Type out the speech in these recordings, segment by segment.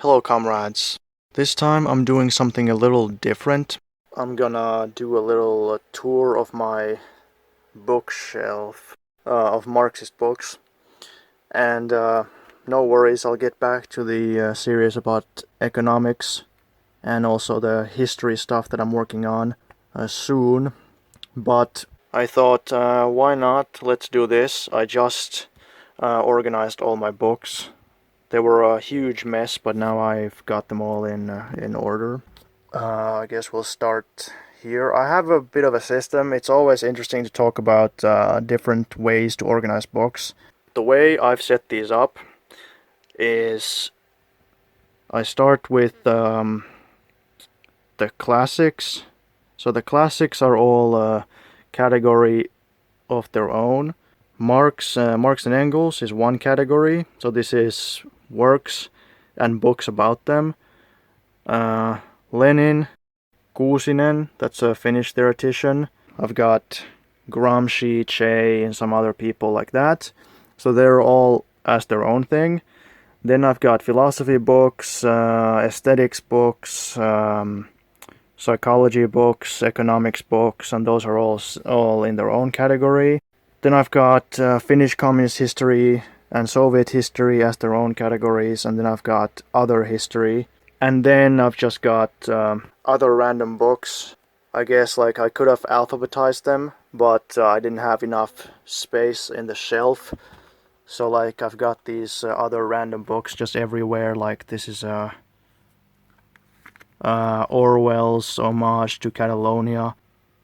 Hello, comrades. This time I'm doing something a little different. I'm gonna do a little tour of my bookshelf of Marxist books. And no worries, I'll get back to the series about economics and also the history stuff that I'm working on soon. But I thought, why not? Let's do this. I just organized all my books. They were a huge mess, but now I've got them all in order. I guess we'll start here. I have a bit of a system. It's always interesting to talk about different ways to organize books. The way I've set these up is I start with the classics. So the classics are all a category of their own. Marx and Engels is one category. So this is works and books about them. Lenin, Kuusinen, that's a Finnish theoretician. I've got Gramsci, Che, and some other people like that. So they're all as their own thing. Then I've got philosophy books, aesthetics books, psychology books, economics books, and those are all in their own category. Then I've got Finnish Communist History and Soviet history as their own categories, and then I've got other history. And then I've just got other random books. I guess like I could have alphabetized them, but I didn't have enough space in the shelf. So like I've got these other random books just everywhere. Like this is Orwell's Homage to Catalonia,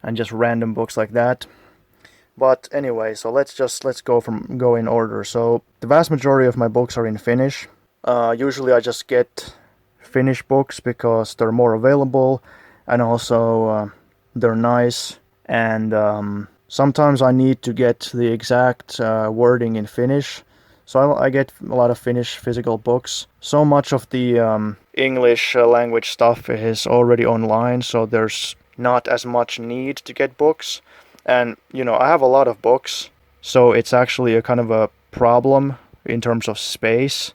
and just random books like that. But anyway, so let's go in order. So the vast majority of my books are in Finnish. Usually I just get Finnish books because they're more available, and also they're nice. And sometimes I need to get the exact wording in Finnish. So I get a lot of Finnish physical books. So much of the English language stuff is already online, so there's not as much need to get books. And, you know, I have a lot of books, so it's actually a kind of a problem in terms of space.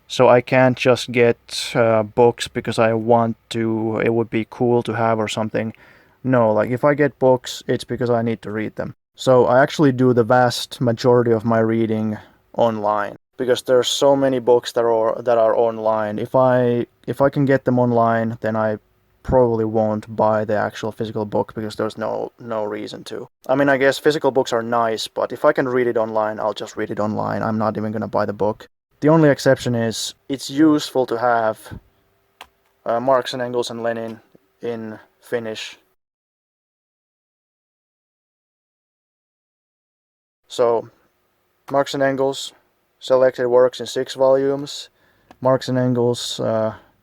So I can't just get books because I want to, it would be cool to have or something. No, like if I get books, it's because I need to read them. So I actually do the vast majority of my reading online, because there's so many books that are online. If I can get them online, then I probably won't buy the actual physical book because there's no reason to. I mean, I guess physical books are nice, but if I can read it online, I'll just read it online. I'm not even gonna buy the book. The only exception is it's useful to have Marx and Engels and Lenin in Finnish. So Marx and Engels, selected works in 6 volumes. Marx and Engels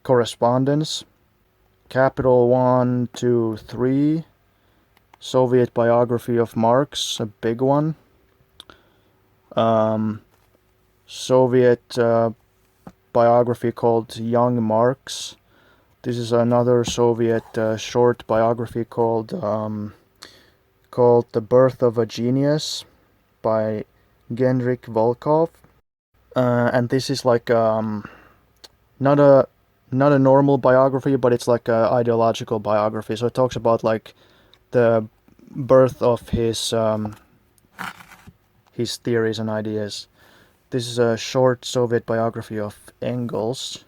correspondence. Capital 1, 2, 3. Soviet biography of Marx, a big one. Soviet biography called Young Marx. This is another Soviet short biography called The Birth of a Genius by Gendrik Volkov. And this is like not a normal biography, but it's like a ideological biography. So it talks about like the birth of his theories and ideas. This is a short Soviet biography of Engels.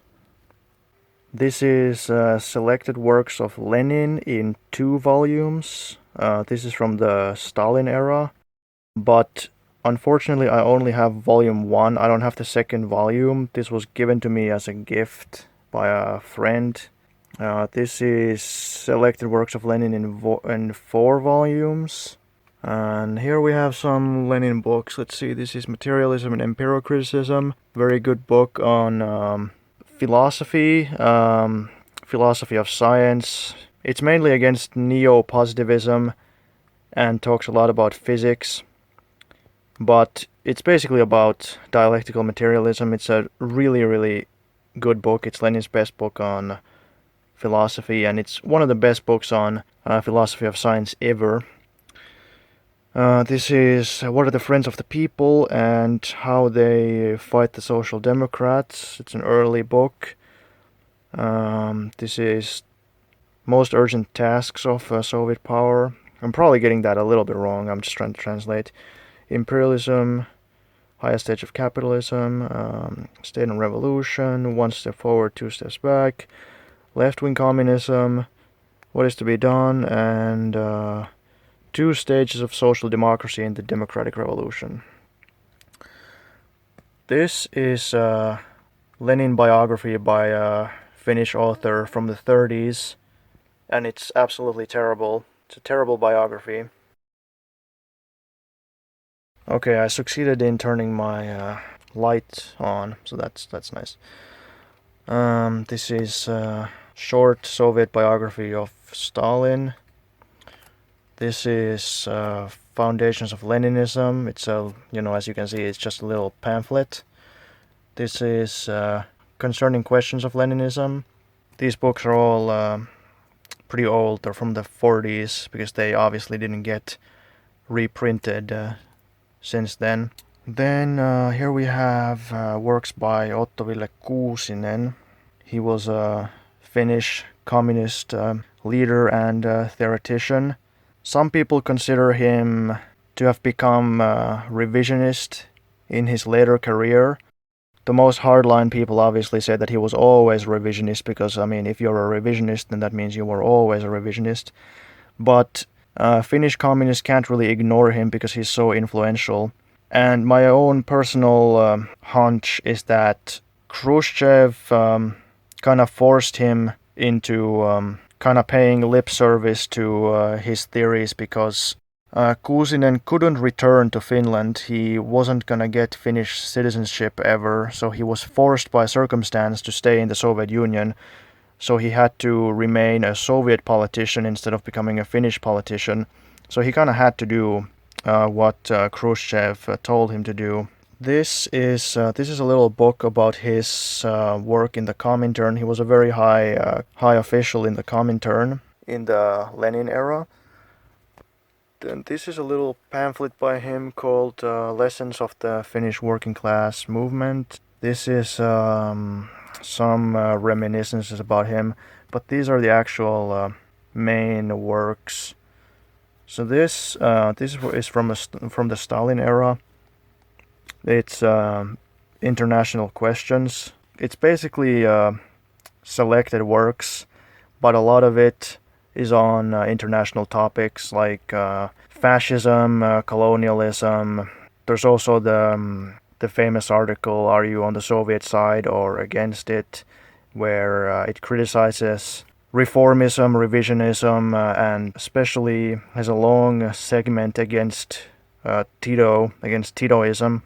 This is selected works of Lenin in 2 volumes. This is from the Stalin era, but unfortunately I only have volume 1. I don't have the second volume. This was given to me as a gift by a friend. This is selected works of Lenin in 4 volumes. And here we have some Lenin books. Let's see, this is Materialism and Empiricism. Very good book on philosophy, philosophy of science. It's mainly against Neo-Positivism and talks a lot about physics. But it's basically about dialectical materialism. It's a really, really good book. It's Lenin's best book on philosophy, and it's one of the best books on philosophy of science ever. This is What Are the Friends of the People and How They Fight the Social Democrats. It's an early book. This is Most Urgent Tasks of Soviet Power. I'm probably getting that a little bit wrong. I'm just trying to translate. Imperialism, Highest Stage of Capitalism, State and Revolution, One Step Forward, Two Steps Back, Left-Wing Communism, What is to be Done, and Two Stages of Social Democracy in the Democratic Revolution. This is a Lenin biography by a Finnish author from the 30s, and it's absolutely terrible. It's a terrible biography. Okay, I succeeded in turning my light on, so that's nice. This is a short Soviet biography of Stalin. This is Foundations of Leninism. It's a, as you can see, it's just a little pamphlet. This is Concerning Questions of Leninism. These books are all pretty old. They're from the 40s because they obviously didn't get reprinted since then. Then here we have works by Otto Kuusinen. He was a Finnish communist leader and theoretician. Some people consider him to have become revisionist in his later career. The most hardline people obviously say that he was always revisionist because, if you're a revisionist, then that means you were always a revisionist. But Finnish communists can't really ignore him because he's so influential. And my own personal hunch is that Khrushchev kind of forced him into kind of paying lip service to his theories because Kuusinen couldn't return to Finland. He wasn't gonna get Finnish citizenship ever, so he was forced by circumstance to stay in the Soviet Union. So he had to remain a Soviet politician instead of becoming a Finnish politician. So he kind of had to do what Khrushchev told him to do. This is a little book about his work in the Comintern. He was a very high official in the Comintern in the Lenin era. Then this is a little pamphlet by him called Lessons of the Finnish Working Class Movement. This is some reminiscences about him, but these are the actual main works. So this is from the Stalin era. It's International Questions. It's basically selected works, but a lot of it is on international topics like fascism, colonialism. There's also the famous article, Are You on the Soviet Side or Against It?, where it criticizes reformism, revisionism, and especially has a long segment against Titoism.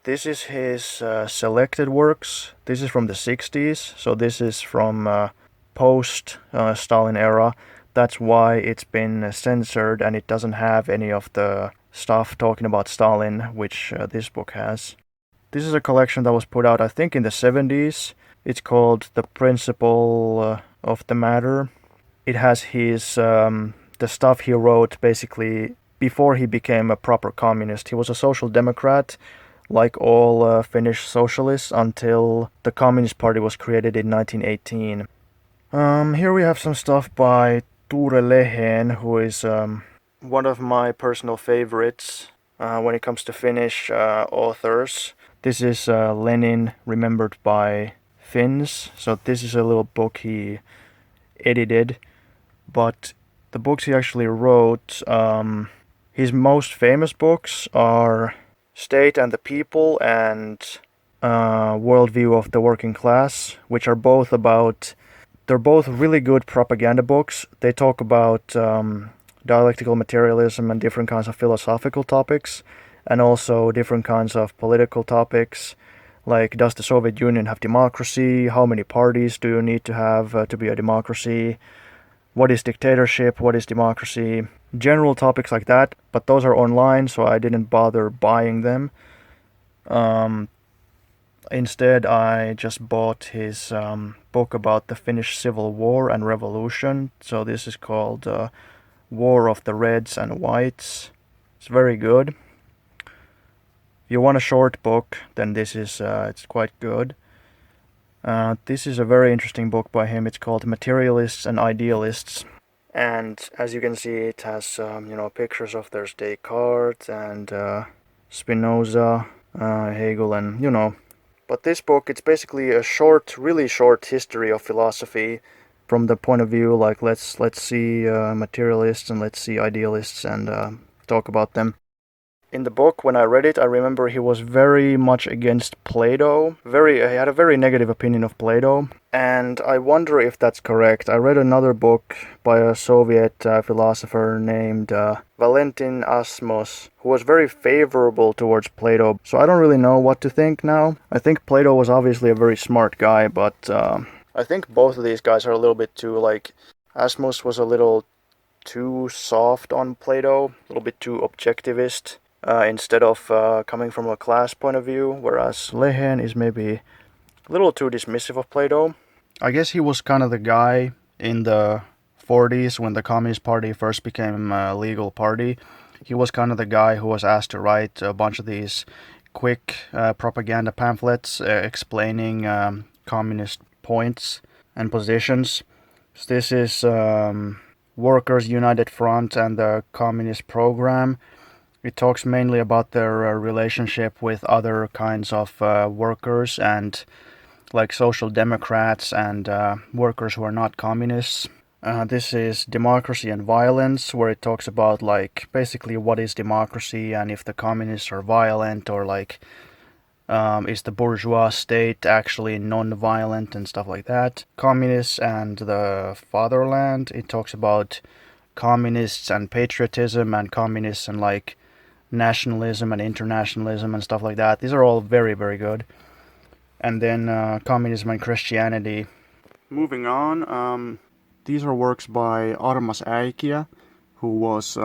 This is his selected works. This is from the 60s, so this is from post-Stalin era. That's why it's been censored and it doesn't have any of the stuff talking about Stalin, which this book has. This is a collection that was put out, I think, in the 70s. It's called The Principle of the Matter. It has his the stuff he wrote basically before he became a proper communist. He was a social democrat, like all Finnish socialists, until the Communist Party was created in 1918. Here we have some stuff by Ture Leheen, who is one of my personal favorites when it comes to Finnish authors. This is Lenin Remembered by Finns. So this is a little book he edited, but the books he actually wrote, his most famous books are State and the People and Worldview of the Working Class, which are both about, they're both really good propaganda books. They talk about dialectical materialism and different kinds of philosophical topics, and also different kinds of political topics, like does the Soviet Union have democracy? How many parties do you need to have to be a democracy? What is dictatorship? What is democracy? General topics like that, but those are online, so I didn't bother buying them. Instead, I just bought his book about the Finnish Civil War and Revolution. So this is called War of the Reds and Whites. It's very good. If you want a short book, then this is it's quite good. This is a very interesting book by him. It's called Materialists and Idealists. And as you can see, it has pictures of there's Descartes and Spinoza, Hegel, and But this book, it's basically a short, really short history of philosophy from the point of view like let's see materialists and let's see idealists and talk about them. In the book, when I read it, I remember he was very much against Plato. He had a very negative opinion of Plato, and I wonder if that's correct. I read another book by a Soviet philosopher named Valentin Asmos, who was very favorable towards Plato. So I don't really know what to think now. I think Plato was obviously a very smart guy, but I think both of these guys are a little bit too, Asmos was a little too soft on Plato, a little bit too objectivist. Instead of coming from a class point of view, whereas Lehen is maybe a little too dismissive of Plato. I guess he was kind of the guy in the 40s when the Communist Party first became a legal party. He was kind of the guy who was asked to write a bunch of these quick propaganda pamphlets explaining communist points and positions. So this is Workers' United Front and the Communist Program. It talks mainly about their relationship with other kinds of workers and like social democrats and workers who are not communists. This is Democracy and Violence, where it talks about basically what is democracy and if the communists are violent or is the bourgeois state actually non-violent and stuff like that. Communists and the Fatherland, it talks about communists and patriotism and communists and nationalism and internationalism and stuff like that. These are all very, very good. And then Communism and Christianity. Moving on, these are works by Armas Ayakia, who was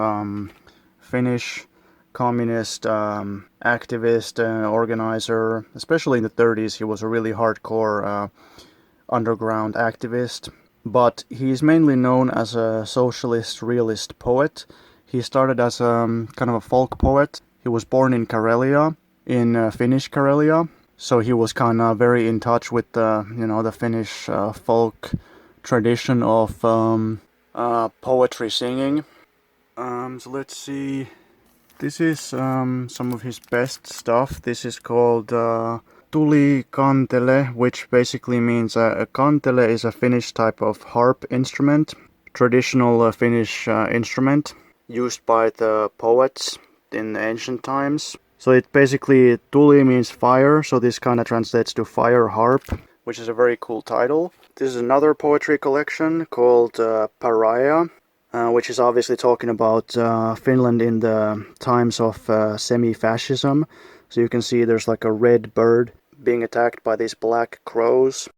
Finnish communist activist and organizer. Especially in the 30s, he was a really hardcore underground activist. But he's mainly known as a socialist realist poet. He started as kind of a folk poet. He was born in Karelia, in Finnish Karelia. So he was kind of very in touch with the Finnish folk tradition of poetry singing. So let's see. This is some of his best stuff. This is called Tuli Kantele, which basically means a kantele is a Finnish type of harp instrument, traditional Finnish instrument used by the poets in ancient times. So it basically, Tuli means fire, so this kind of translates to fire harp, which is a very cool title. This is another poetry collection called Pariah, which is obviously talking about Finland in the times of semi-fascism. So you can see there's a red bird being attacked by these black crows,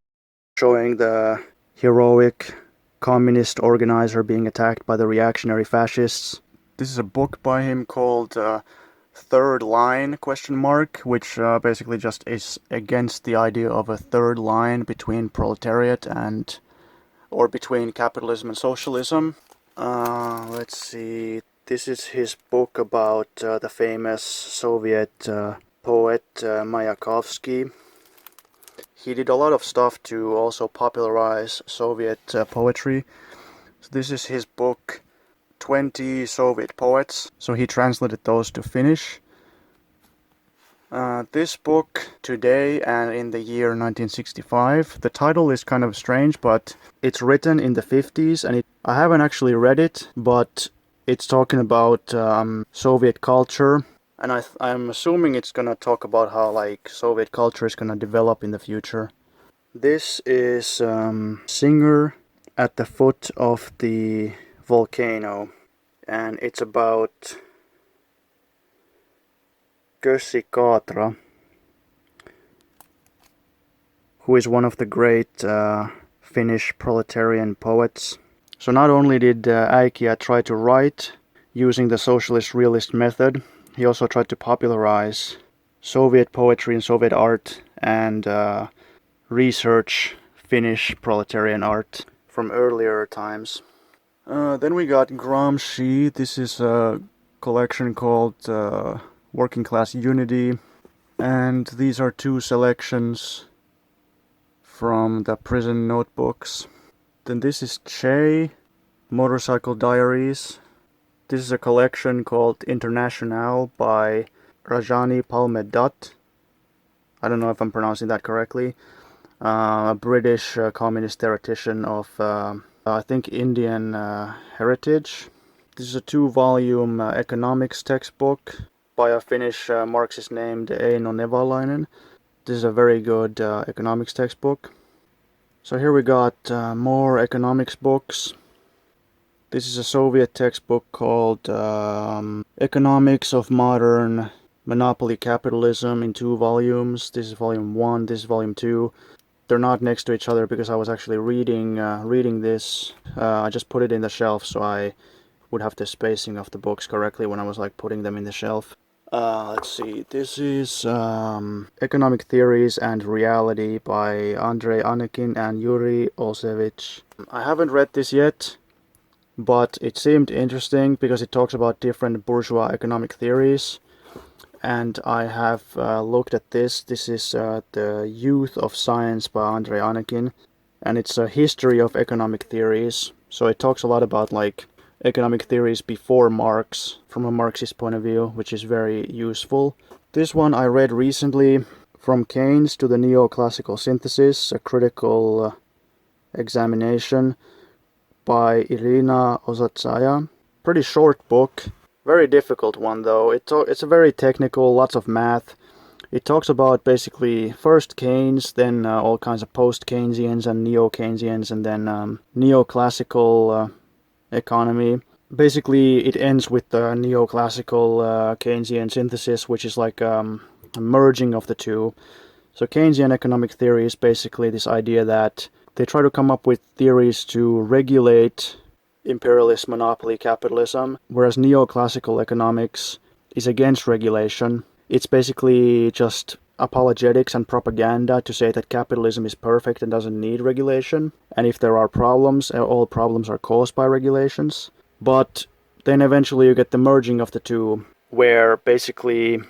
showing the heroic communist organizer being attacked by the reactionary fascists. This is a book by him called Third Line, ? Which basically just is against the idea of a third line between proletariat or between capitalism and socialism. Let's see, this is his book about the famous Soviet poet Mayakovsky. He did a lot of stuff to also popularize Soviet poetry. So this is his book, 20 Soviet Poets. So he translated those to Finnish. This book, Today and in the year 1965, the title is kind of strange, but it's written in the 50s, and I haven't actually read it, but it's talking about Soviet culture, and I'm assuming it's gonna talk about how Soviet culture is gonna develop in the future. This is Singer at the Foot of the Volcano, and it's about Kösi Kaatra, who is one of the great Finnish proletarian poets. So not only did Ayakia try to write using the socialist realist method, he also tried to popularize Soviet poetry and Soviet art and research Finnish proletarian art from earlier times. Then we got Gramsci. This is a collection called Working Class Unity, and these are two selections from the prison notebooks. Then this is Che, Motorcycle Diaries. This is a collection called International by Rajani Palme-Dutt. I don't know if I'm pronouncing that correctly. A British communist theoretician of, I think, Indian heritage. This is a 2-volume economics textbook by a Finnish Marxist named Eino Nevalainen. This is a very good economics textbook. So here we got more economics books. This is a Soviet textbook called Economics of Modern Monopoly Capitalism in 2 volumes. This is volume 1, this is volume 2. They're not next to each other because I was actually reading this. I just put it in the shelf so I would have the spacing of the books correctly when I was like putting them in the shelf. Let's see, this is Economic Theories and Reality by Anakin and Yuri Osevich. I haven't read this yet, but it seemed interesting because it talks about different bourgeois economic theories. And I have looked at this. This is The Youth of Science by Andrei Anakin. And it's a history of economic theories. So it talks a lot about like economic theories before Marx, from a Marxist point of view, which is very useful. This one I read recently, From Keynes to the Neoclassical Synthesis, a critical examination by Ilina Ozatzaya. Pretty short book, very difficult one though. It's a very technical, lots of math. It talks about basically first Keynes, then all kinds of post-Keynesians and neo-Keynesians, and then neoclassical economy. Basically, it ends with the neoclassical Keynesian synthesis, which is like a merging of the two. So Keynesian economic theory is basically this idea that they try to come up with theories to regulate imperialist monopoly capitalism, whereas neoclassical economics is against regulation. It's basically just apologetics and propaganda to say that capitalism is perfect and doesn't need regulation, and if there are problems, all problems are caused by regulations. But then eventually you get the merging of the two, where basically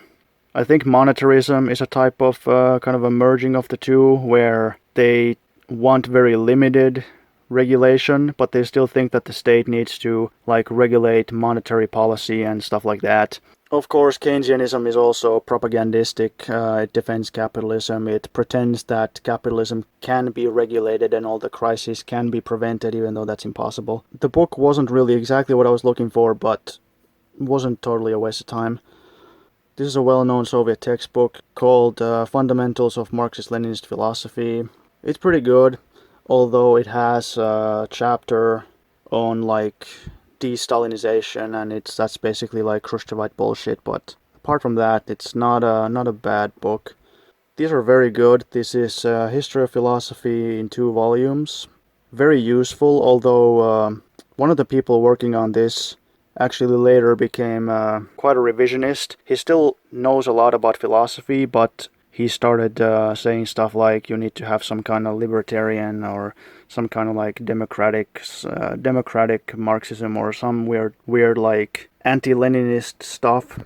I think monetarism is a type of kind of a merging of the two, where they want very limited regulation, but they still think that the state needs to like regulate monetary policy and stuff like that. Of course, Keynesianism is also propagandistic. It defends capitalism. It pretends that capitalism can be regulated and all the crises can be prevented, even though that's impossible. The book wasn't really exactly what I was looking for, but wasn't totally a waste of time. This is a well-known Soviet textbook called Fundamentals of Marxist-Leninist Philosophy. It's pretty good, although it has a chapter on like de-Stalinization, and that's basically like Khrushchevite bullshit, but apart from that, it's not a bad book. These are very good. This is History of Philosophy in 2 volumes. Very useful, although one of the people working on this actually later became quite a revisionist. He still knows a lot about philosophy, but he started saying stuff like you need to have some kind of libertarian or some kind of like democratic Marxism or some weird like anti-Leninist stuff.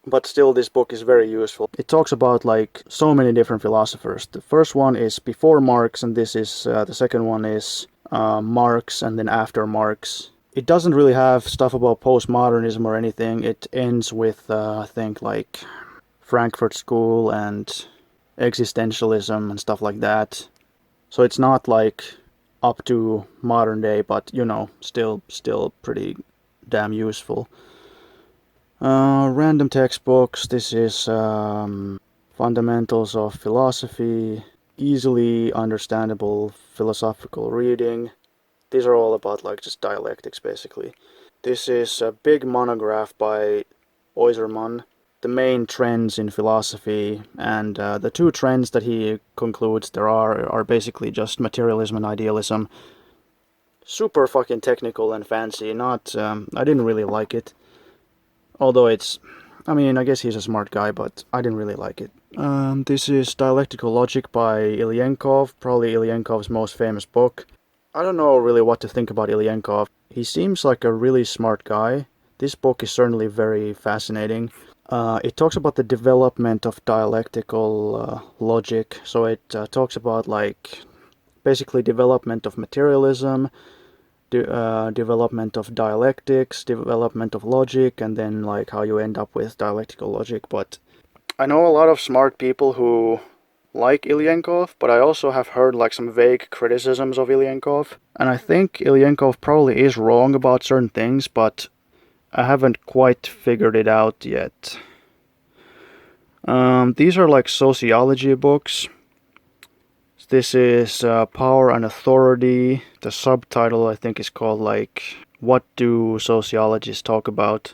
But still, this book is very useful. It talks about like so many different philosophers. The first one is before Marx, and this is the second one is Marx, and then after Marx. It doesn't really have stuff about postmodernism or anything. It ends with I think like Frankfurt School and existentialism and stuff like that. So it's not like up to modern day, but you know, still pretty damn useful. Random textbooks. This is Fundamentals of Philosophy, easily understandable philosophical reading. These are all about like just dialectics basically. This is a big monograph by Oyserman, the main trends in philosophy, and the 2 trends that he concludes there are basically just materialism and idealism. Super fucking technical and fancy. I didn't really like it. Although I guess he's a smart guy, but I didn't really like it. This is Dialectical Logic by Ilyenkov, probably Ilyenkov's most famous book. I don't know really what to think about Ilyenkov. He seems like a really smart guy. This book is certainly very fascinating. It talks about the development of dialectical logic. So it talks about like basically development of materialism, development of dialectics, development of logic, and then like how you end up with dialectical logic. But I know a lot of smart people who like Ilyenkov, but I also have heard like some vague criticisms of Ilyenkov. And I think Ilyenkov probably is wrong about certain things, but I haven't quite figured it out yet. These are like sociology books. This is Power and Authority. The subtitle I think is called like What Do Sociologists Talk About?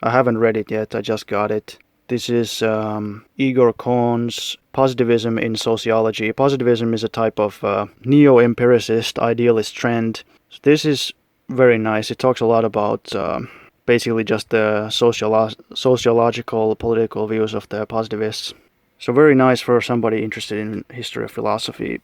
I haven't read it yet, I just got it. This is Igor Kohn's Positivism in Sociology. Positivism is a type of neo-empiricist idealist trend. So this is very nice. It talks a lot about basically just the sociological, political views of the positivists. So very nice for somebody interested in history of philosophy.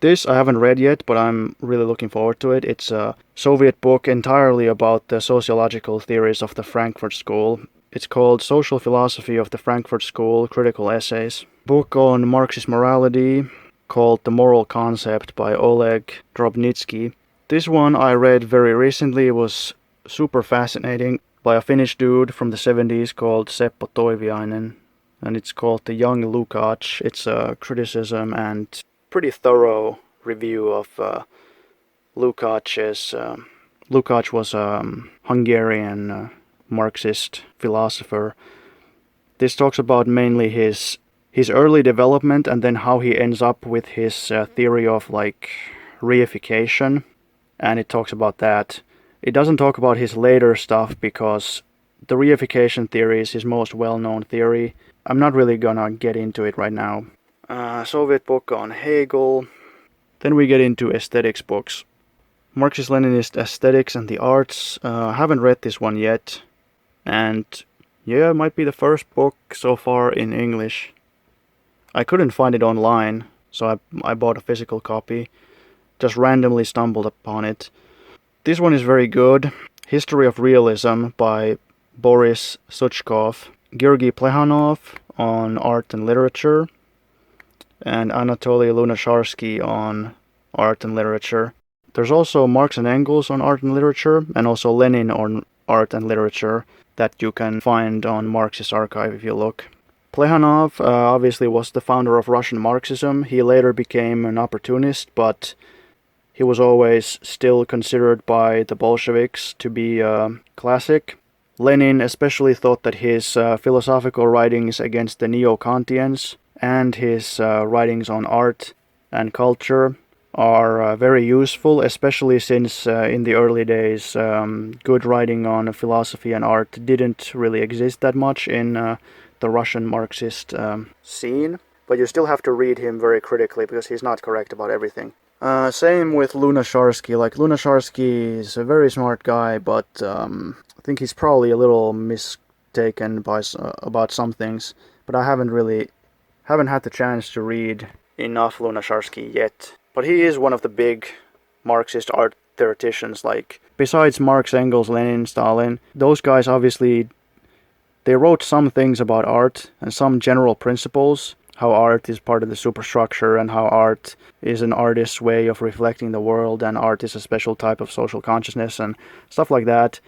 This I haven't read yet, but I'm really looking forward to it. It's a Soviet book entirely about the sociological theories of the Frankfurt School. It's called Social Philosophy of the Frankfurt School, Critical Essays. Book on Marxist morality called The Moral Concept by Oleg Drobnitsky. This one I read very recently. It was super fascinating, by a Finnish dude from the 70s called Seppo Toiviainen. And it's called The Young Lukács. It's a criticism and pretty thorough review of Lukács. Lukács was a Hungarian Marxist philosopher. This talks about mainly his early development and then how he ends up with his theory of like reification, and it talks about that. It doesn't talk about his later stuff because the reification theory is his most well-known theory. I'm not really gonna get into it right now. Soviet book on Hegel. Then we get into aesthetics books. Marxist-Leninist Aesthetics and the Arts. I haven't read this one yet. And yeah, it might be the first book so far in English. I couldn't find it online, so I bought a physical copy. Just randomly stumbled upon it. This one is very good. History of Realism by Boris Suchkov. Georgy Plekhanov on art and literature. And Anatoly Lunacharsky on art and literature. There's also Marx and Engels on art and literature, and also Lenin on art and literature that you can find on Marxist archive if you look. Plekhanov obviously was the founder of Russian Marxism. He later became an opportunist, but he was always still considered by the Bolsheviks to be a classic. Lenin especially thought that his philosophical writings against the Neo-Kantians and his writings on art and culture are very useful, especially since in the early days good writing on philosophy and art didn't really exist that much in the Russian Marxist scene. But you still have to read him very critically because he's not correct about everything. Same with Lunacharsky. Like, Lunacharsky is a very smart guy, but I think he's probably a little mistaken by about some things. But I haven't had the chance to read enough Lunacharsky yet. But he is one of the big Marxist art theoreticians. Like, besides Marx, Engels, Lenin, Stalin, those guys obviously, they wrote some things about art and some general principles, how art is part of the superstructure and how art is an artist's way of reflecting the world and art is a special type of social consciousness and stuff like that.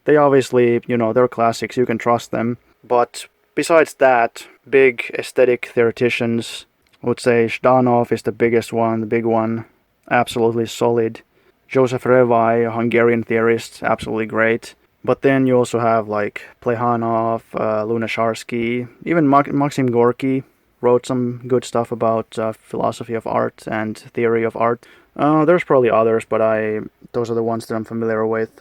They obviously, they're classics, you can trust them. But besides that, big aesthetic theoreticians, I would say Zhdanov is the biggest one, the big one, absolutely solid. Joseph Revai, a Hungarian theorist, absolutely great. But then you also have like Plekhanov, Lunacharsky, even Maxim Gorky wrote some good stuff about philosophy of art and theory of art. There's probably others, but those are the ones that I'm familiar with.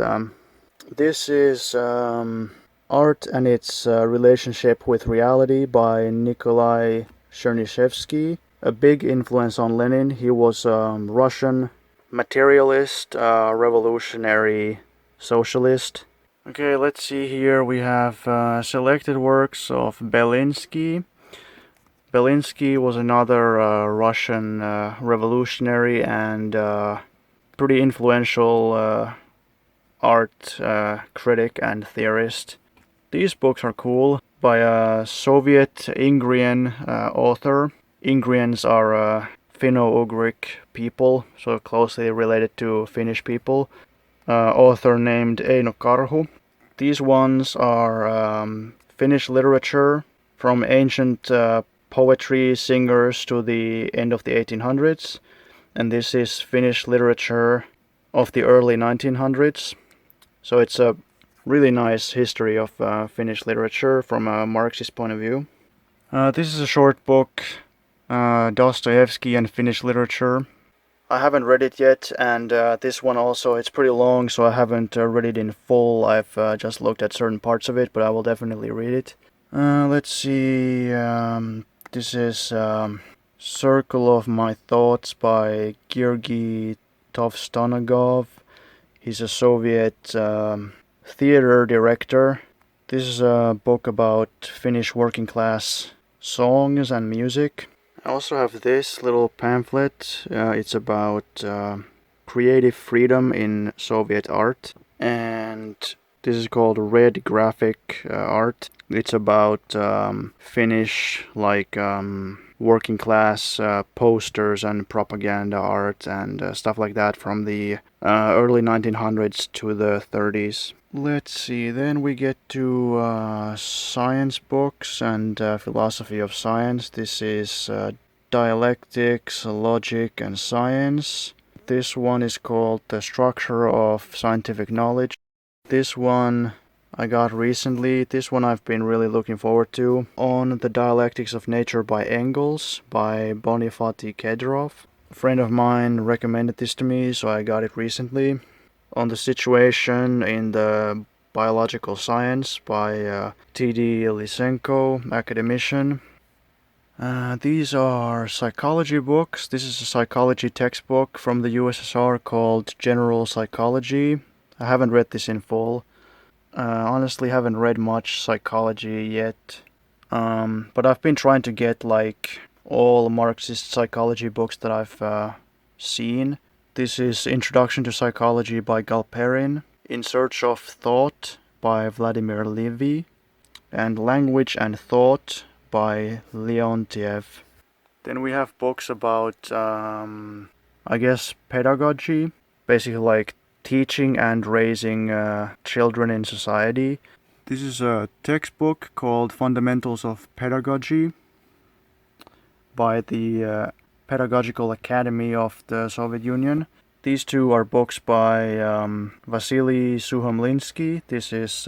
This is Art and Its Relationship with Reality by Nikolai Cerniczewski, a big influence on Lenin. He was a Russian materialist, revolutionary socialist. Okay, let's see here. We have selected works of Belinsky. Belinsky was another Russian revolutionary and pretty influential art critic and theorist. These books are cool, by a Soviet Ingrian author. Ingrians are Finno-Ugric people, so closely related to Finnish people. Author named Eino Karhu. These ones are Finnish literature from ancient poetry singers to the end of the 1800s, and this is Finnish literature of the early 1900s. So it's a really nice history of Finnish literature from a Marxist point of view. This is a short book, Dostoevsky and Finnish literature. I haven't read it yet, and this one also, it's pretty long, so I haven't read it in full. I've just looked at certain parts of it, but I will definitely read it. Let's see, this is Circle of My Thoughts by Kyrgy Tovstonegov. He's a Soviet theater director. This is a book about Finnish working class songs and music. I also have this little pamphlet. It's about creative freedom in Soviet art, and this is called Red Graphic Art. It's about Finnish working class posters and propaganda art and stuff like that from the early 1900s to the 30s. Let's see, then we get to science books and philosophy of science. This is Dialectics, Logic and Science. This one is called The Structure of Scientific Knowledge. This one I got recently. This one I've been really looking forward to. On the Dialectics of Nature by Engels by Bonifati Kedrov. A friend of mine recommended this to me, so I got it recently. On the Situation in the Biological Science by T.D. Lysenko, academician. These are psychology books. This is a psychology textbook from the USSR called General Psychology. I haven't read this in full. Honestly haven't read much psychology yet. But I've been trying to get all Marxist psychology books that I've seen. This is Introduction to Psychology by Galperin, In Search of Thought by Vladimir Levy, and Language and Thought by Leontiev. Then we have books about, pedagogy, basically teaching and raising children in society. This is a textbook called Fundamentals of Pedagogy by the Pedagogical Academy of the Soviet Union. These two are books by Vasily Suhomlinsky. This is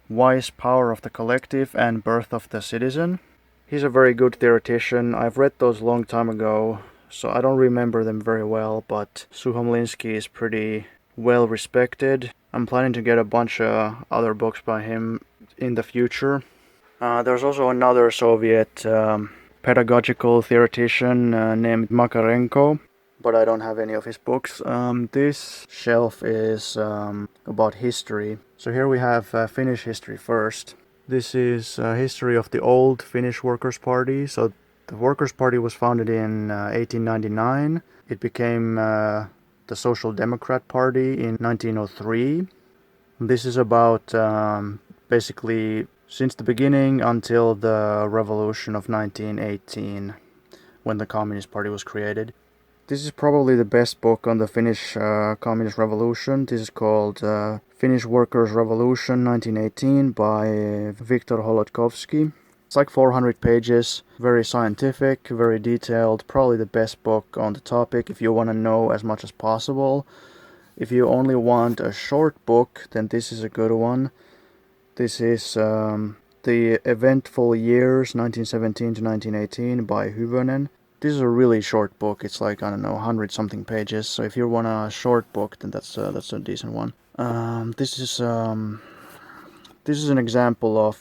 Wise Power of the Collective and Birth of the Citizen. He's a very good theoretician. I've read those a long time ago, so I don't remember them very well, but Suhomlinsky is pretty well respected. I'm planning to get a bunch of other books by him in the future. There's also another Soviet pedagogical theoretician named Makarenko, but I don't have any of his books. This shelf is about history. So here we have Finnish history first. This is history of the old Finnish Workers' Party. So the Workers' Party was founded in 1899. It became the Social Democrat Party in 1903. This is about basically since the beginning until the revolution of 1918, when the Communist Party was created. This is probably the best book on the Finnish Communist Revolution. This is called Finnish Workers' Revolution 1918 by Viktor Holodkovsky. It's 400 pages, very scientific, very detailed, probably the best book on the topic if you want to know as much as possible. If you only want a short book, then this is a good one. This is The Eventful Years 1917 to 1918 by Hyvönen. This is a really short book. It's 100 something pages. So if you want a short book, then that's a decent one. This is an example of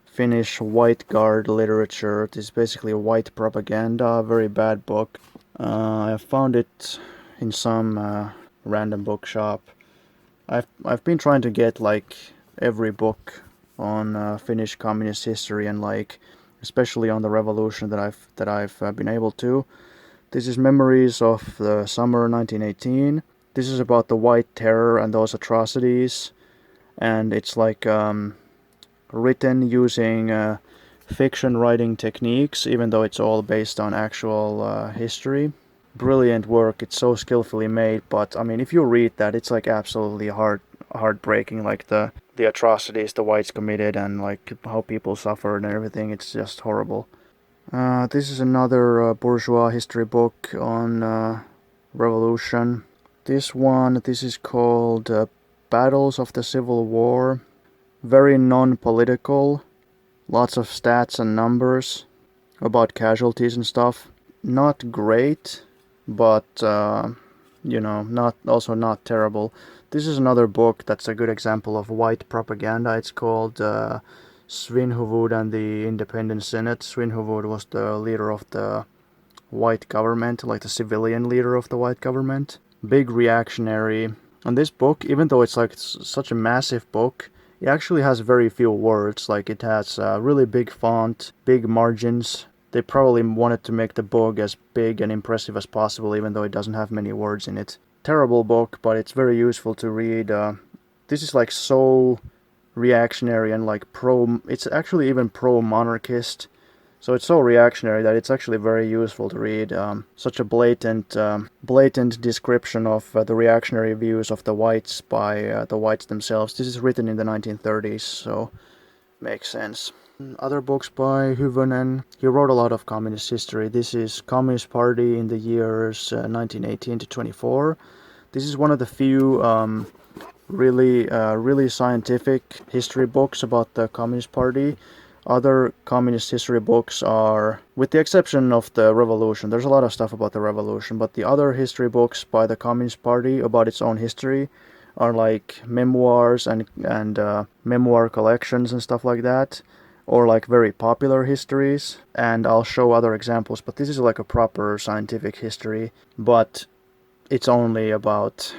Finnish white guard literature. This is basically white propaganda. Very bad book. I found it in some random bookshop. I've been trying to get every book on Finnish communist history and especially on the revolution that I've been able to. This is Memories of the Summer 1918. This is about the White Terror and those atrocities, and it's written using fiction writing techniques, even though it's all based on actual history. Brilliant work. It's so skillfully made, but I mean, if you read that, it's like absolutely heartbreaking, like the atrocities the whites committed and like how people suffered and everything. It's just horrible. This is another bourgeois history book on revolution. This is called Battles of the Civil War. Very non-political. Lots of stats and numbers about casualties and stuff. Not great, but not terrible. This is another book that's a good example of white propaganda. It's called Svinhuvud and the Independent Senate. Svinhuvud was the leader of the white government, like the civilian leader of the white government. Big reactionary. And this book, even though it's like such a massive book, it actually has very few words. Like it has really big font, big margins. They probably wanted to make the book as big and impressive as possible, even though it doesn't have many words in it. Terrible book, but it's very useful to read. This is like so reactionary and like it's actually even pro-monarchist. So it's so reactionary that it's actually very useful to read. Such a blatant description of the reactionary views of the whites by the whites themselves. This is written in the 1930s, so makes sense. Other books by Hyvönen. He wrote a lot of communist history. This is Communist Party in the years 1918 to 24. This is one of the few really scientific history books about the Communist Party. Other communist history books are, with the exception of the revolution, there's a lot of stuff about the revolution, but the other history books by the Communist Party about its own history are like memoirs and memoir collections and stuff like that, or like very popular histories, and I'll show other examples, but this is like a proper scientific history, but it's only about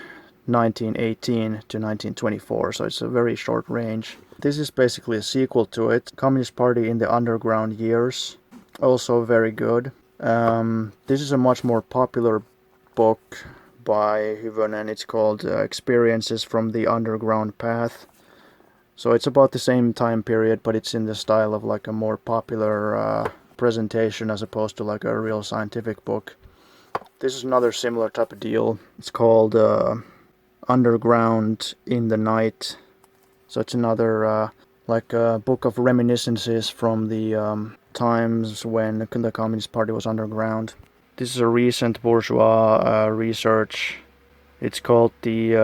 1918 to 1924, so it's a very short range. This is basically a sequel to it, Communist Party in the Underground Years, also very good. This is a much more popular book by Hyvönen. It's called Experiences from the Underground Path. So it's about the same time period, but it's in the style of like a more popular presentation as opposed to like a real scientific book. This is another similar type of deal. It's called Underground in the Night. So it's another like a book of reminiscences from the times when the Communist Party was underground. This is a recent bourgeois research. It's called the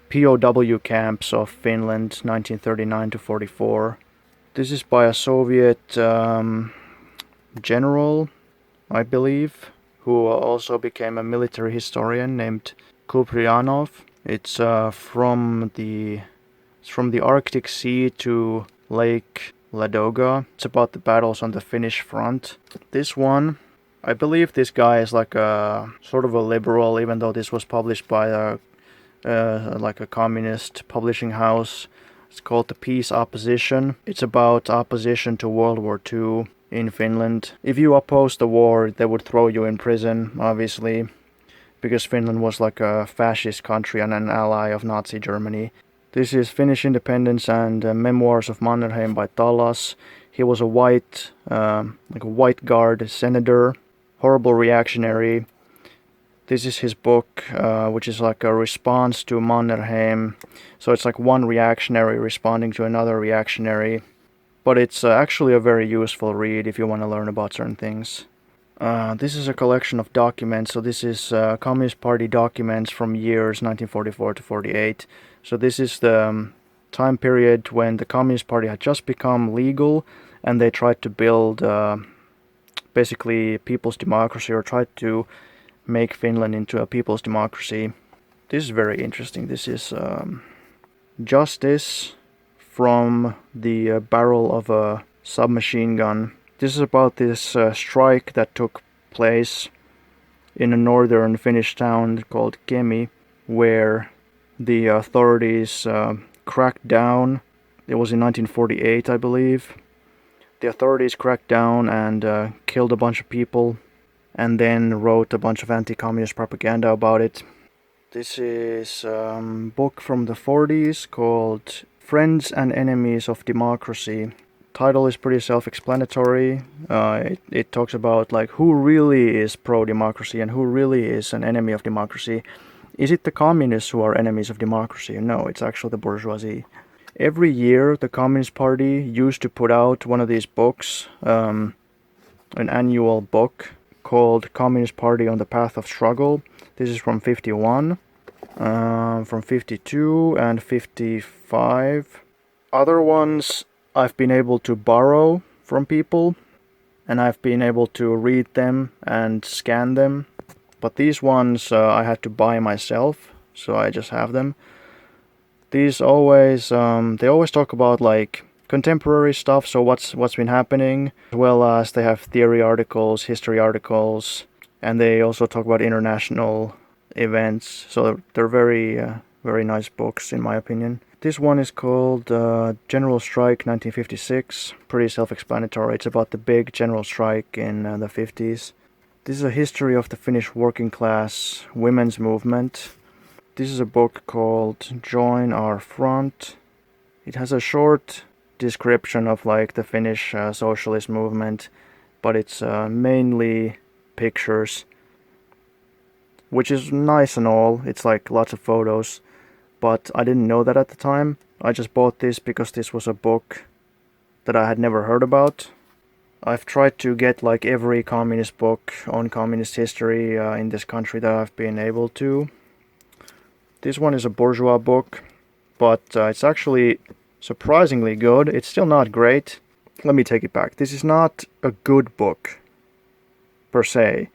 POW Camps of Finland, 1939 to 44. This is by a Soviet general, I believe, who also became a military historian named Kuprianov. It's from the Arctic Sea to Lake Ladoga. It's about the battles on the Finnish front. This one, I believe this guy is like a sort of a liberal, even though this was published by like a communist publishing house. It's called The Peace Opposition. It's about opposition to World War II in Finland. If you oppose the war, they would throw you in prison, obviously, because Finland was like a fascist country and an ally of Nazi Germany. This is Finnish Independence and Memoirs of Mannerheim by Talas. He was a white guard senator, horrible reactionary. This is his book, which is like a response to Mannerheim. So it's like one reactionary responding to another reactionary. But it's actually a very useful read if you want to learn about certain things. This is a collection of documents. So this is Communist Party documents from years 1944 to 48. So this is the time period when the Communist Party had just become legal and they tried to build basically people's democracy, or tried to make Finland into a people's democracy. This is very interesting. This is Justice from the barrel of a submachine gun. This is about this strike that took place in a northern Finnish town called Kemi, where the authorities cracked down. It was in 1948, I believe. The authorities cracked down and killed a bunch of people, and then wrote a bunch of anti-communist propaganda about it. This is a book from the 40s called Friends and Enemies of Democracy. title is pretty self-explanatory. It talks about like who really is pro-democracy and who really is an enemy of democracy. Is it the communists who are enemies of democracy? No, it's actually the bourgeoisie. Every year, the Communist Party used to put out one of these books, an annual book called Communist Party on the Path of Struggle. This is from 51, from 52 and 55. Other ones I've been able to borrow from people, and I've been able to read them and scan them. But these ones I had to buy myself, so I just have them. These always, they always talk about like contemporary stuff, so what's been happening, as well as they have theory articles, history articles, and they also talk about international events. So they're very, very nice books in my opinion. This one is called General Strike 1956. Pretty self-explanatory. It's about the big general strike in the 50s. This is a history of the Finnish working class women's movement. This is a book called Join Our Front. It has a short description of like the Finnish socialist movement, but it's mainly pictures, which is nice and all. It's like lots of photos, but I didn't know that at the time. I just bought this because this was a book that I had never heard about. I've tried to get like every communist book on communist history in this country that I've been able to. This one is a bourgeois book, but it's actually surprisingly good. It's still not great. Let me take it back. This is not a good book per se,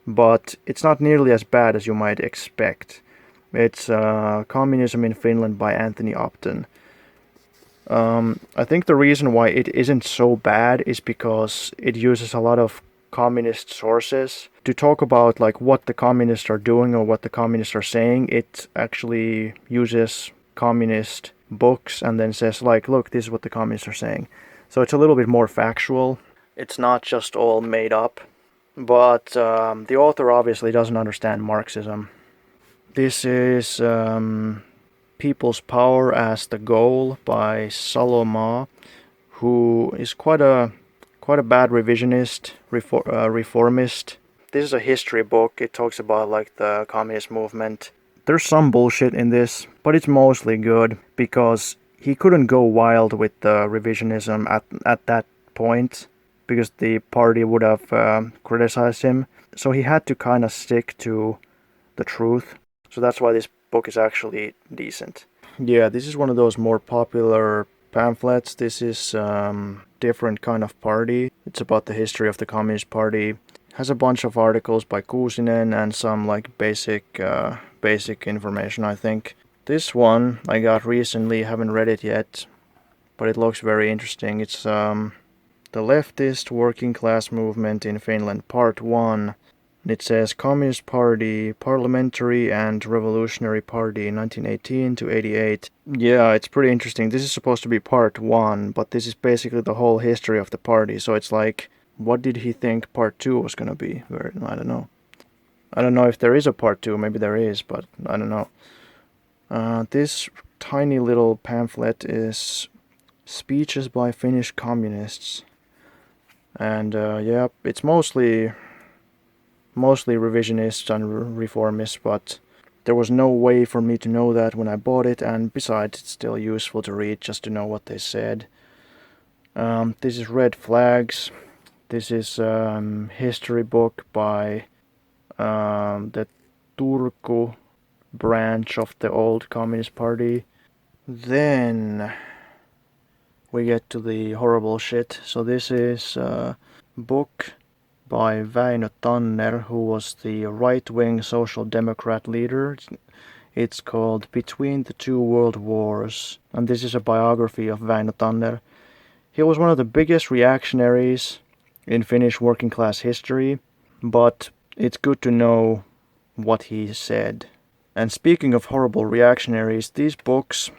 but it's not nearly as bad as you might expect. It's Communism in Finland by Anthony Upton. I think the reason why it isn't so bad is because it uses a lot of communist sources to talk about like what the communists are doing or what the communists are saying. It actually uses communist books and then says like, look, this is what the communists are saying. So it's a little bit more factual. It's not just all made up. But the author obviously doesn't understand Marxism. This is People's Power as the Goal by Saloma, who is quite a bad revisionist, reformist. This is a history book. It talks about like the communist movement. There's some bullshit in this, but it's mostly good because he couldn't go wild with the revisionism at that point because the party would have criticized him. So he had to kind of stick to the truth. So that's why this book is actually decent. Yeah, this is one of those more popular pamphlets. This is different kind of party. It's about the history of the Communist Party. Has a bunch of articles by Kuusinen and some like basic information, I think. This one I got recently, haven't read it yet, but it looks very interesting. It's the Leftist Working Class Movement in Finland, Part 1. It says Communist Party, Parliamentary and Revolutionary Party 1918 to 88. Yeah, it's pretty interesting. This is supposed to be Part 1, but this is basically the whole history of the party. So it's like, what did he think Part 2 was going to be? I don't know. I don't know if there is a Part 2. Maybe there is, but I don't know. This tiny little pamphlet is Speeches by Finnish Communists. And yeah, it's mostly revisionists and reformists, but there was no way for me to know that when I bought it, and besides it's still useful to read just to know what they said. This is Red Flags. This is history book by the Turku branch of the old Communist Party. Then we get to the horrible shit. So this is a book by Väinö Tanner, who was the right-wing social democrat leader. It's called Between the Two World Wars, and this is a biography of Väinö Tanner. He was one of the biggest reactionaries in Finnish working class history, but it's good to know what he said. And speaking of horrible reactionaries, these books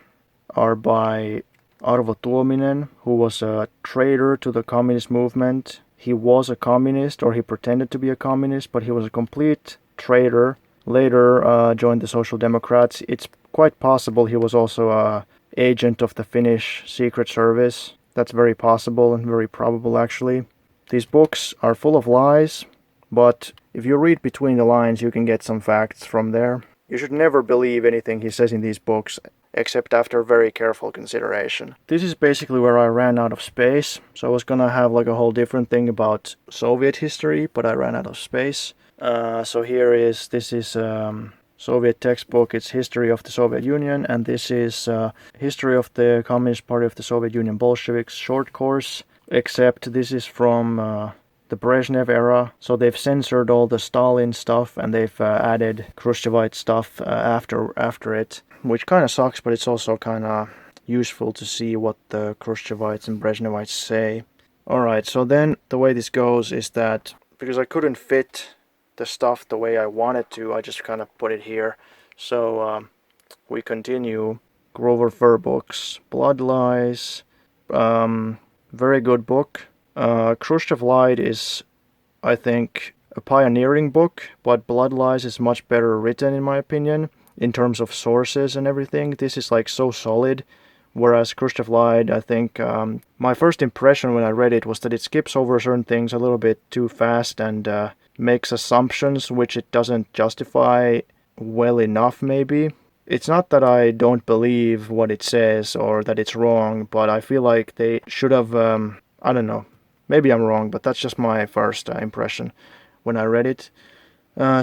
are by Arvo Tominen, who was a traitor to the communist movement. He was a communist, or he pretended to be a communist, but he was a complete traitor. Later joined the Social Democrats. It's quite possible he was also an agent of the Finnish Secret Service. That's very possible and very probable, actually. These books are full of lies, but if you read between the lines, you can get some facts from there. You should never believe anything he says in these books, except after very careful consideration. This is basically where I ran out of space, so I was gonna have like a whole different thing about Soviet history, but I ran out of space. So this is Soviet textbook. It's History of the Soviet Union, and this is History of the Communist Party of the Soviet Union Bolsheviks short course, except this is from the Brezhnev era, so they've censored all the Stalin stuff and they've added Khrushchevite stuff after it, which kind of sucks, but it's also kind of useful to see what the Khrushchevites and Brezhnevites say. Alright, so then the way this goes is that because I couldn't fit the stuff the way I wanted to, I just kind of put it here. So we continue. Grover Verboek's Blood Lies, very good book. Khrushchev Lied is, I think, a pioneering book, but Blood Lies is much better written in my opinion, in terms of sources and everything. This is like so solid, whereas Khrushchev Lied, I think, my first impression when I read it was that it skips over certain things a little bit too fast and makes assumptions which it doesn't justify well enough maybe. It's not that I don't believe what it says or that it's wrong, but I feel like they should have, I don't know, maybe I'm wrong, but that's just my first impression when I read it.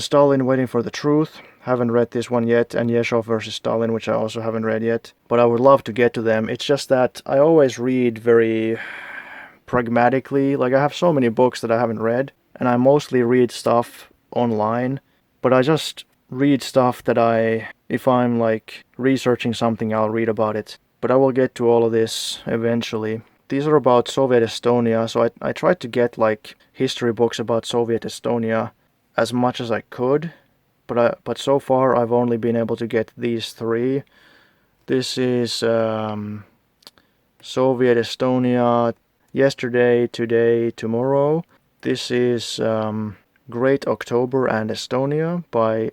Stalin Waiting for the Truth, haven't read this one yet, and Yeshov versus Stalin, which I also haven't read yet, but I would love to get to them. It's just that I always read very pragmatically. Like, I have so many books that I haven't read, and I mostly read stuff online, but I just read stuff that if I'm like researching something, I'll read about it. But I will get to all of this eventually. These are about Soviet Estonia, so I tried to get like history books about Soviet Estonia as much as I could, but so far I've only been able to get these three. This is Soviet Estonia Yesterday, Today, Tomorrow. This is Great October and Estonia by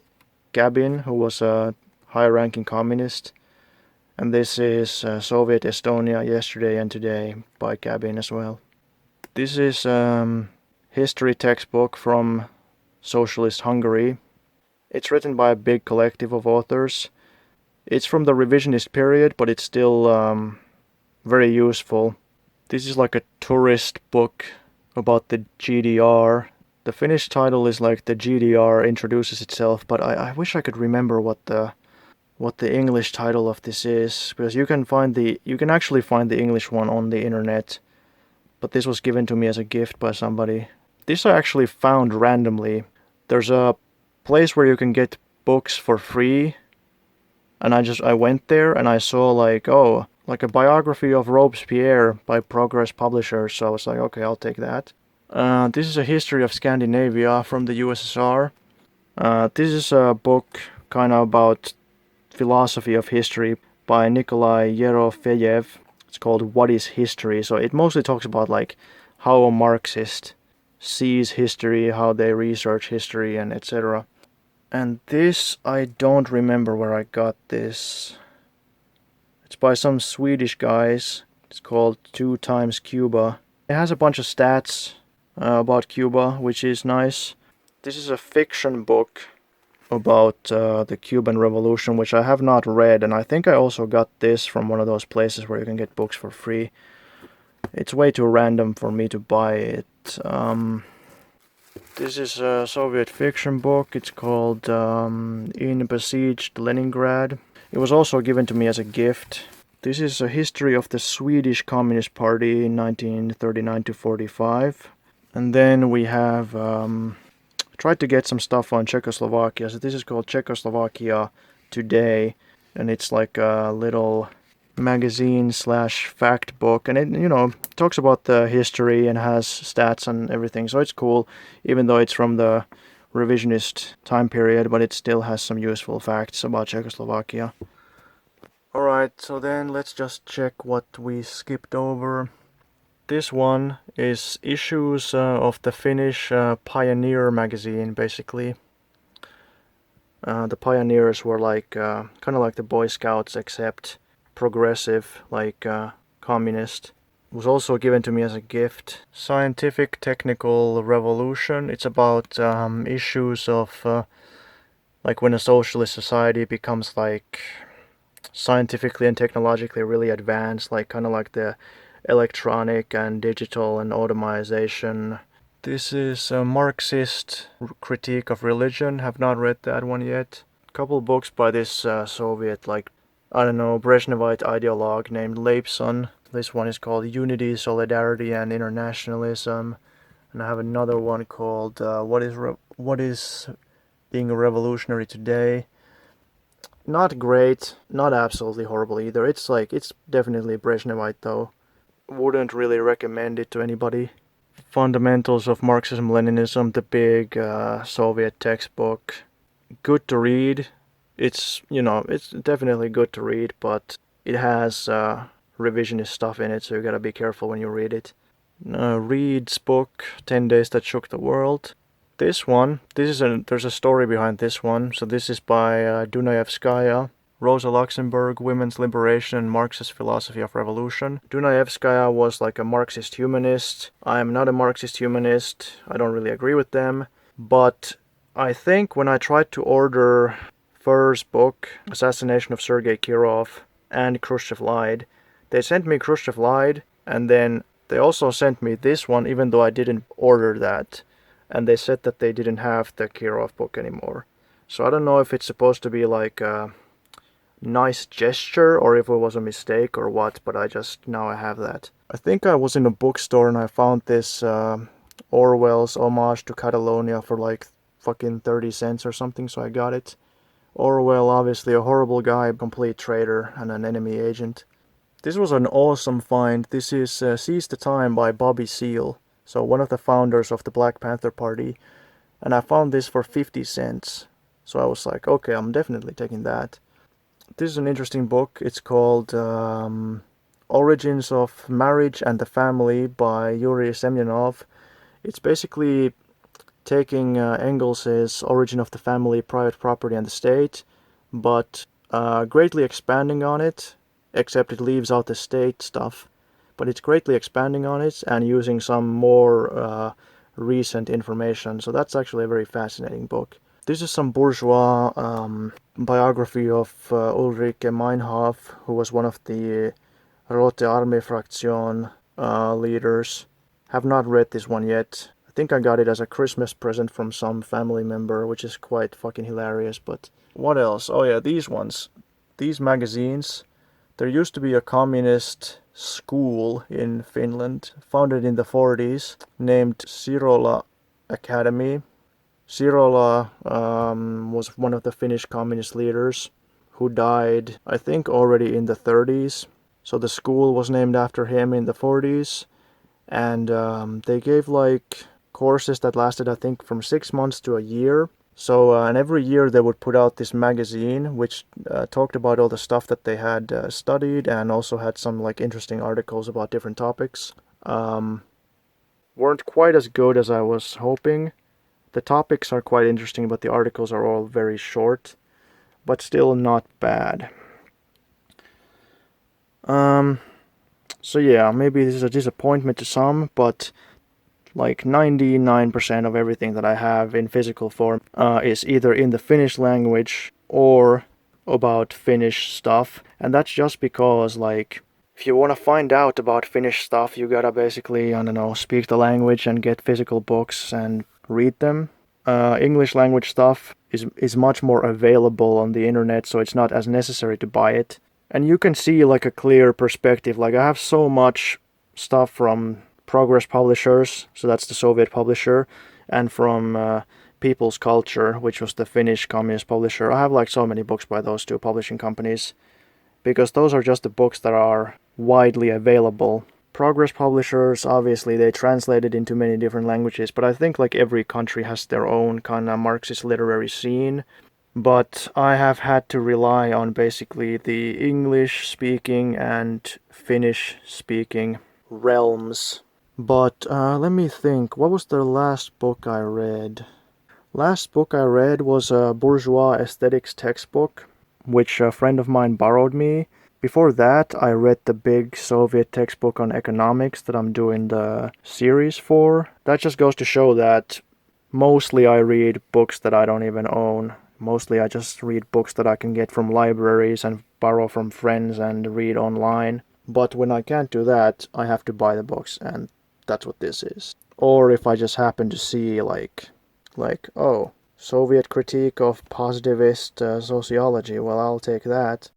Gabin, who was a high-ranking communist. And this is Soviet Estonia Yesterday and Today by Gabin as well. This is history textbook from Socialist Hungary. It's written by a big collective of authors. It's from the revisionist period, but it's still very useful. This is like a tourist book about the GDR. The Finnish title is like the GDR introduces itself, but I wish I could remember what the English title of this is, because you can actually find the English one on the internet, but this was given to me as a gift by somebody. This I actually found randomly. There's a place where you can get books for free, and I went there and I saw like a biography of Robespierre by Progress Publishers, so I was like, okay, I'll take that. This is a history of Scandinavia from the USSR. This is a book kind of about philosophy of history by Nikolai Yerofeyev. It's called What is History? So it mostly talks about like how a Marxist sees history, how they research history, and etc. And this, I don't remember where I got this. It's by some Swedish guys. It's called 2 times Cuba. It has a bunch of stats about Cuba, which is nice. This is a fiction book about the Cuban Revolution, which I have not read, and I think I also got this from one of those places where you can get books for free. It's way too random for me to buy it. This is a Soviet fiction book. It's called In Besieged Leningrad. It was also given to me as a gift. This is a history of the Swedish Communist Party in 1939 to 45. And then we have tried to get some stuff on Czechoslovakia. So this is called Czechoslovakia Today, and it's like a little magazine / fact book, and it talks about the history and has stats and everything, so it's cool, even though it's from the revisionist time period, but it still has some useful facts about Czechoslovakia. Alright, so then let's just check what we skipped over. This one is issues of the Finnish Pioneer magazine, basically. The pioneers were like kind of like the Boy Scouts, except progressive, like communist. was also given to me as a gift. Scientific Technical Revolution. It's about issues of like when a socialist society becomes like scientifically and technologically really advanced, like kind of like the electronic and digital and automation. This is a Marxist critique of religion. Have not read that one yet. A couple books by this Soviet, like, I don't know, Brezhnevite ideologue named Leibson. This one is called Unity, Solidarity and Internationalism. And I have another one called What is Being a Revolutionary Today. Not great, not absolutely horrible either. It's definitely Brezhnevite though. Wouldn't really recommend it to anybody. Fundamentals of Marxism-Leninism, the big Soviet textbook. Good to read. It's definitely good to read, but it has revisionist stuff in it, so you gotta be careful when you read it. Reed's book, 10 Days That Shook the World. There's a story behind this one. So this is by Dunayevskaya, Rosa Luxemburg, Women's Liberation and Marxist Philosophy of Revolution. Dunayevskaya was like a Marxist humanist. I am not a Marxist humanist. I don't really agree with them. But I think when I tried to order Fur's book, Assassination of Sergei Kirov, and Khrushchev Lied, they sent me Khrushchev Lied, and then they also sent me this one, even though I didn't order that. And they said that they didn't have the Kirov book anymore. So I don't know if it's supposed to be like a nice gesture or if it was a mistake or what, but now I have that. I think I was in a bookstore and I found this Orwell's Homage to Catalonia for like fucking 30 cents or something, so I got it. Orwell, obviously a horrible guy, complete traitor and an enemy agent. This was an awesome find. This is Seize the Time by Bobby Seale. So one of the founders of the Black Panther Party, and I found this for 50 cents. So I was like, okay, I'm definitely taking that. This is an interesting book. It's called Origins of Marriage and the Family by Yuri Semyonov. It's basically taking Engels's Origin of the Family, Private Property and the State, but greatly expanding on it, except it leaves out the state stuff. But it's greatly expanding on it and using some more recent information. So that's actually a very fascinating book. This is some bourgeois biography of Ulrike Meinhof, who was one of the Rote Armee Fraktion leaders. Have not read this one yet. I think I got it as a Christmas present from some family member, which is quite fucking hilarious. But what else? Oh yeah, these ones. These magazines. There used to be a communist school in Finland, founded in the 40s, named Sirola Academy. Sirola was one of the Finnish communist leaders who died, I think, already in the 30s. So the school was named after him in the 40s. And they gave like courses that lasted, I think, from 6 months to a year. So, and every year they would put out this magazine which talked about all the stuff that they had studied and also had some like interesting articles about different topics. Weren't quite as good as I was hoping. The topics are quite interesting, but the articles are all very short, but still not bad. So yeah, maybe this is a disappointment to some, but like 99% of everything that I have in physical form is either in the Finnish language or about Finnish stuff. And that's just because, like, if you want to find out about Finnish stuff, you gotta basically, I don't know, speak the language and get physical books and read them. English language stuff is much more available on the internet, so it's not as necessary to buy it. And you can see like a clear perspective. Like I have so much stuff from Progress Publishers, so that's the Soviet publisher, and from People's Culture, which was the Finnish communist publisher. I have like so many books by those two publishing companies, because those are just the books that are widely available. Progress Publishers, obviously, they translated into many different languages, but I think like every country has their own kind of Marxist literary scene. But I have had to rely on basically the English-speaking and Finnish-speaking realms. But let me think, what was the last book I read? Last book I read was a bourgeois aesthetics textbook, which a friend of mine borrowed me. Before that, I read the big Soviet textbook on economics that I'm doing the series for. That just goes to show that mostly I read books that I don't even own. Mostly I just read books that I can get from libraries and borrow from friends and read online. But when I can't do that, I have to buy the books, and that's what this is. Or if I just happen to see oh, Soviet critique of positivist sociology, well, I'll take that.